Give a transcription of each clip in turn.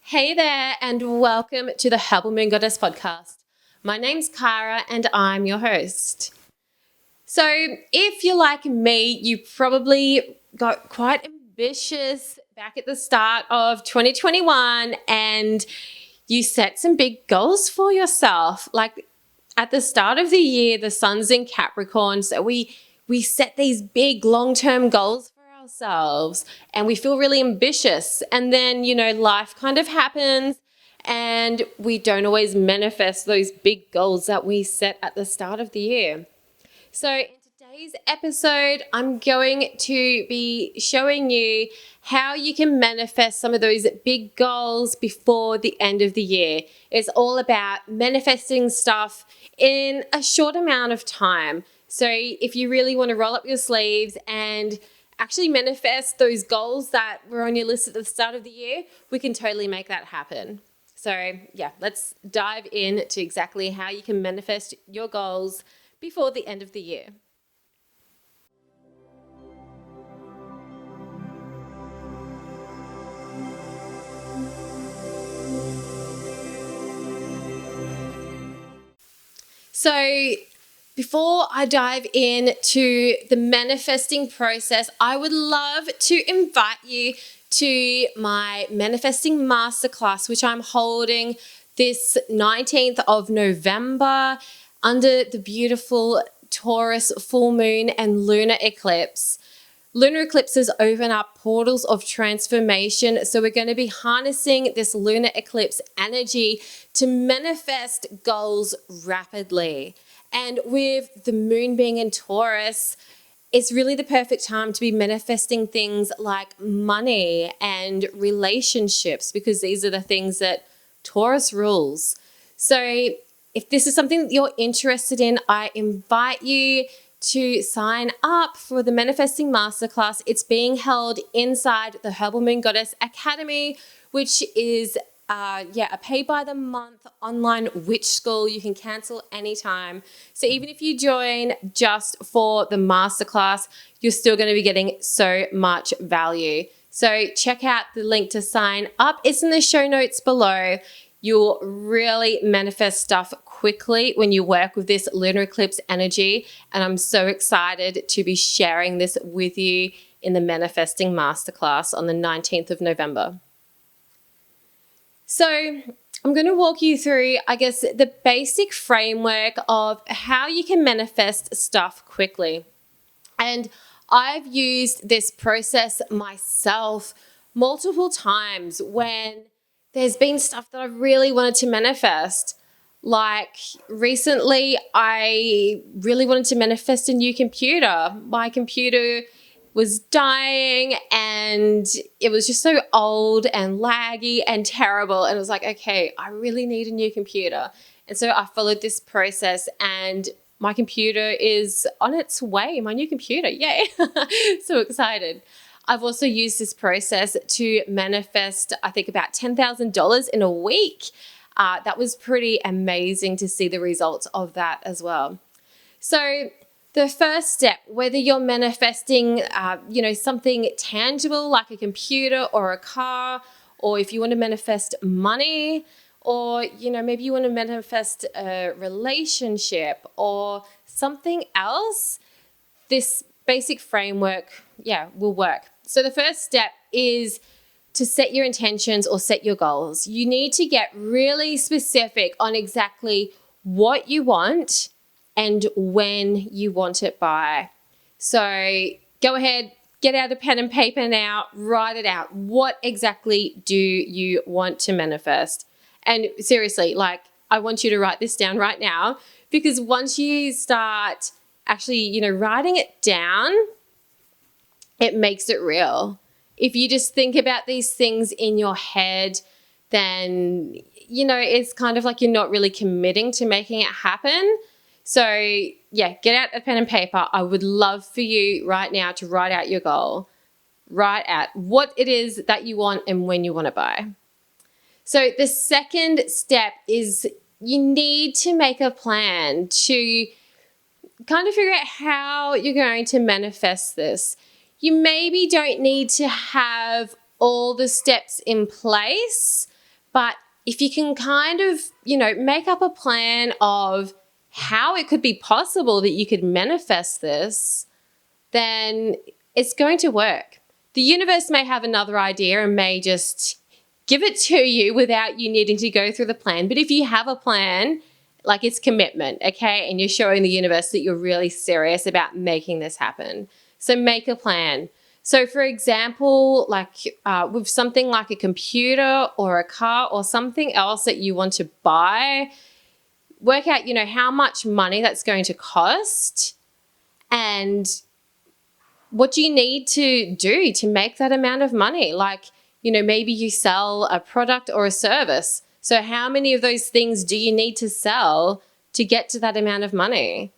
Hey there, and welcome to the Herbal Moon Goddess podcast. My name's Kyra, and I'm your host. So, if you're like me, you probably got quite ambitious back at the start of 2021 and you set some big goals for yourself. Like at the start of the year, the sun's in Capricorn, so we set these big long-term goals ourselves and we feel really ambitious, and then life kind of happens and we don't always manifest those big goals that we set at the start of the year. So in today's episode, I'm going to be showing you how you can manifest some of those big goals before the end of the year. It's all about manifesting stuff in a short amount of time. So if you really want to roll up your sleeves and actually manifest those goals that were on your list at the start of the year, we can totally make that happen. So yeah, let's dive into exactly how you can manifest your goals before the end of the year. So before I dive into the manifesting process, I would love to invite you to my manifesting masterclass, which I'm holding this 19th of November under the beautiful Taurus full moon and lunar eclipse. Lunar eclipses open up portals of transformation. So we're going to be harnessing this lunar eclipse energy to manifest goals rapidly. And with the moon being in Taurus, it's really the perfect time to be manifesting things like money and relationships, because these are the things that Taurus rules. So if this is something that you're interested in, I invite you to sign up for the Manifesting Masterclass. It's being held inside the Herbal Moon Goddess Academy, which is a pay-by-the-month online witch school. You can cancel anytime. So even if you join just for the masterclass, you're still going to be getting so much value. So check out the link to sign up. It's in the show notes below. You'll really manifest stuff quickly when you work with this lunar eclipse energy. And I'm so excited to be sharing this with you in the Manifesting Masterclass on the 19th of November. So I'm going to walk you through, the basic framework of how you can manifest stuff quickly. And I've used this process myself multiple times when there's been stuff that I really wanted to manifest. Like recently, I really wanted to manifest a new computer. My computer was dying and it was just so old and laggy and terrible. And I was like, okay, I really need a new computer. And so I followed this process and my computer is on its way, my new computer, yay. So excited. I've also used this process to manifest, I think, about $10,000 in a week. That was pretty amazing to see the results of that as well. So the first step, whether you're manifesting, something tangible like a computer or a car, or if you want to manifest money, or, maybe you want to manifest a relationship or something else, this basic framework, will work. So the first step is to set your intentions or set your goals. You need to get really specific on exactly what you want and when you want it by. So go ahead, get out a pen and paper now, write it out. What exactly do you want to manifest? And seriously, I want you to write this down right now, because once you start actually, writing it down, it makes it real. If you just think about these things in your head, then, it's kind of like you're not really committing to making it happen. So get out a pen and paper. I would love for you right now to write out your goal. Write out what it is that you want and when you want to buy. So the second step is you need to make a plan to kind of figure out how you're going to manifest this. You maybe don't need to have all the steps in place, But if you can kind of, make up a plan of how it could be possible that you could manifest this, then it's going to work. The universe may have another idea and may just give it to you without you needing to go through the plan. But if you have a plan, like, it's commitment, okay? And you're showing the universe that you're really serious about making this happen. So make a plan. So for example, with something like a computer or a car or something else that you want to buy, work out, how much money that's going to cost and what do you need to do to make that amount of money. Maybe you sell a product or a service. So how many of those things do you need to sell to get to that amount of money?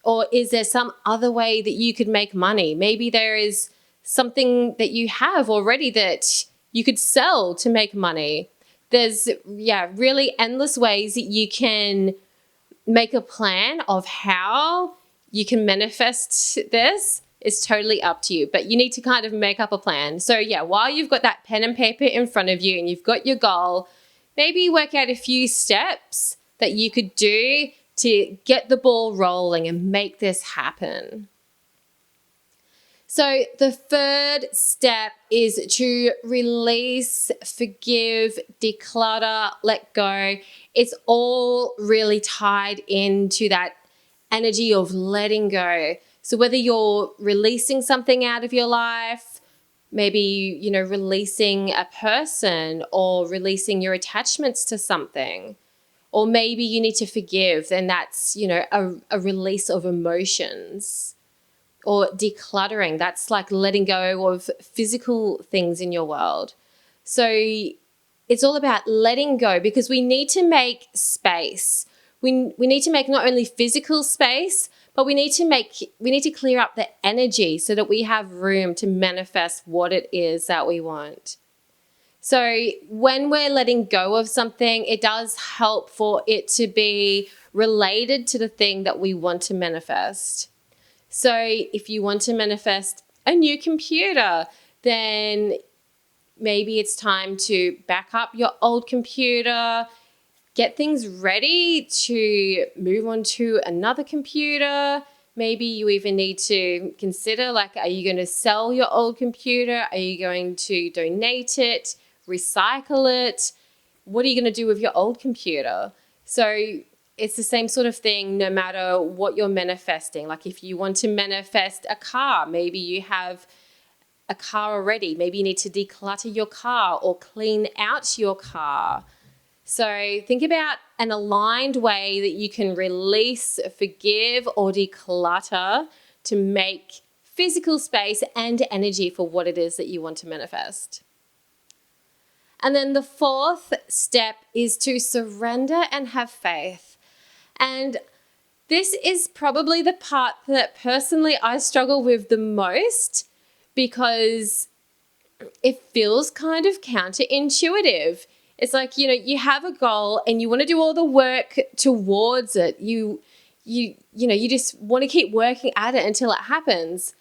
Or is there some other way that you could make money? Maybe there is something that you have already that you could sell to make money. There's, really endless ways that you can make a plan of how you can manifest this. It's totally up to you, but you need to kind of make up a plan. So while you've got that pen and paper in front of you and you've got your goal, maybe work out a few steps that you could do to get the ball rolling and make this happen. So the third step is to release, forgive, declutter, let go. It's all really tied into that energy of letting go. So whether you're releasing something out of your life, maybe, releasing a person or releasing your attachments to something, or maybe you need to forgive, and that's, a release of emotions. Or decluttering, that's like letting go of physical things in your world. So it's all about letting go, because we need to make space. We need to make not only physical space, but we need to clear up the energy so that we have room to manifest what it is that we want. So when we're letting go of something, it does help for it to be related to the thing that we want to manifest. So if you want to manifest a new computer, then maybe it's time to back up your old computer, get things ready to move on to another computer. Maybe you even need to consider, are you going to sell your old computer? Are you going to donate it, recycle it? What are you going to do with your old computer? So it's the same sort of thing no matter what you're manifesting. Like if you want to manifest a car, maybe you have a car already. Maybe you need to declutter your car or clean out your car. So think about an aligned way that you can release, forgive, or declutter to make physical space and energy for what it is that you want to manifest. And then the fourth step is to surrender and have faith. And this is probably the part that personally I struggle with the most, because it feels kind of counterintuitive. It's like, you have a goal and you want to do all the work towards it. You just want to keep working at it until it happens.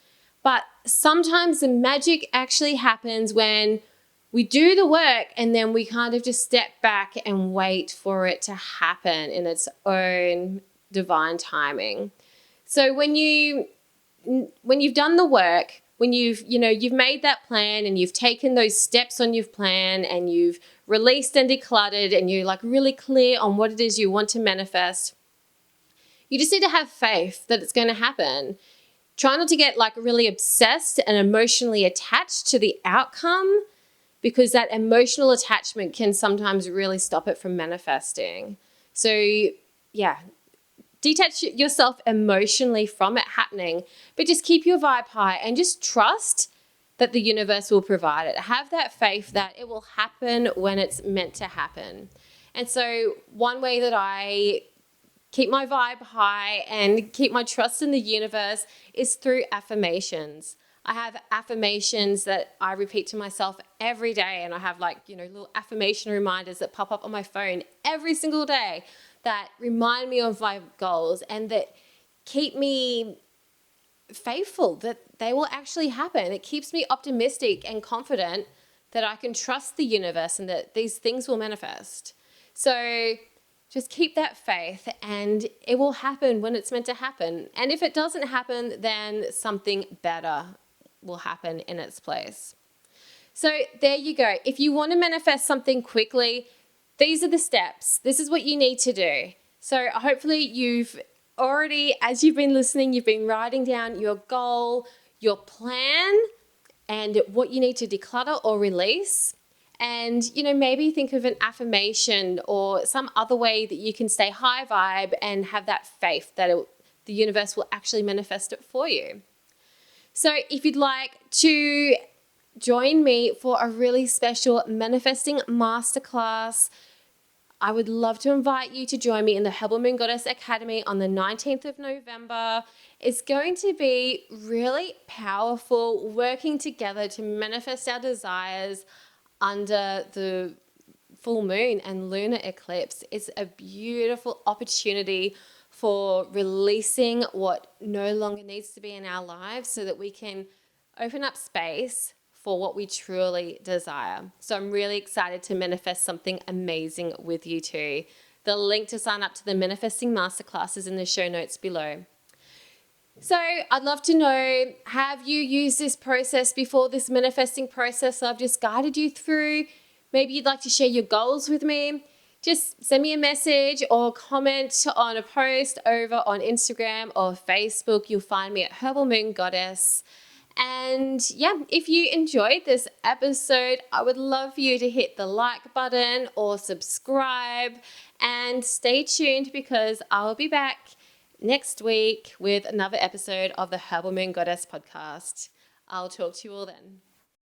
But sometimes the magic actually happens when we do the work and then we kind of just step back and wait for it to happen in its own divine timing. So when you've done the work, when you've made that plan and you've taken those steps on your plan and you've released and decluttered and you're really clear on what it is you want to manifest, you just need to have faith that it's going to happen. Try not to get really obsessed and emotionally attached to the outcome, because that emotional attachment can sometimes really stop it from manifesting. So detach yourself emotionally from it happening, but just keep your vibe high and just trust that the universe will provide it. Have that faith that it will happen when it's meant to happen. And so one way that I keep my vibe high and keep my trust in the universe is through affirmations. I have affirmations that I repeat to myself every day, and I have little affirmation reminders that pop up on my phone every single day that remind me of my goals and that keep me faithful that they will actually happen. It keeps me optimistic and confident that I can trust the universe and that these things will manifest. So just keep that faith and it will happen when it's meant to happen. And if it doesn't happen, then something better will happen in its place. So there you go. If you want to manifest something quickly, these are the steps. This is what you need to do. So hopefully you've already, as you've been listening, you've been writing down your goal, your plan, and what you need to declutter or release. And, maybe think of an affirmation or some other way that you can stay high vibe and have that faith that the universe will actually manifest it for you. So if you'd like to join me for a really special manifesting masterclass, I would love to invite you to join me in the Herbal Moon Goddess Academy on the 19th of November. It's going to be really powerful, working together to manifest our desires under the full moon and lunar eclipse. It's a beautiful opportunity for releasing what no longer needs to be in our lives so that we can open up space for what we truly desire. So I'm really excited to manifest something amazing with you too. The link to sign up to the Manifesting Masterclass is in the show notes below. So I'd love to know, have you used this process before, this manifesting process I've just guided you through? Maybe you'd like to share your goals with me. Just send me a message or comment on a post over on Instagram or Facebook. You'll find me at Herbal Moon Goddess. And yeah, if you enjoyed this episode, I would love for you to hit the like button or subscribe and stay tuned because I'll be back next week with another episode of the Herbal Moon Goddess podcast. I'll talk to you all then.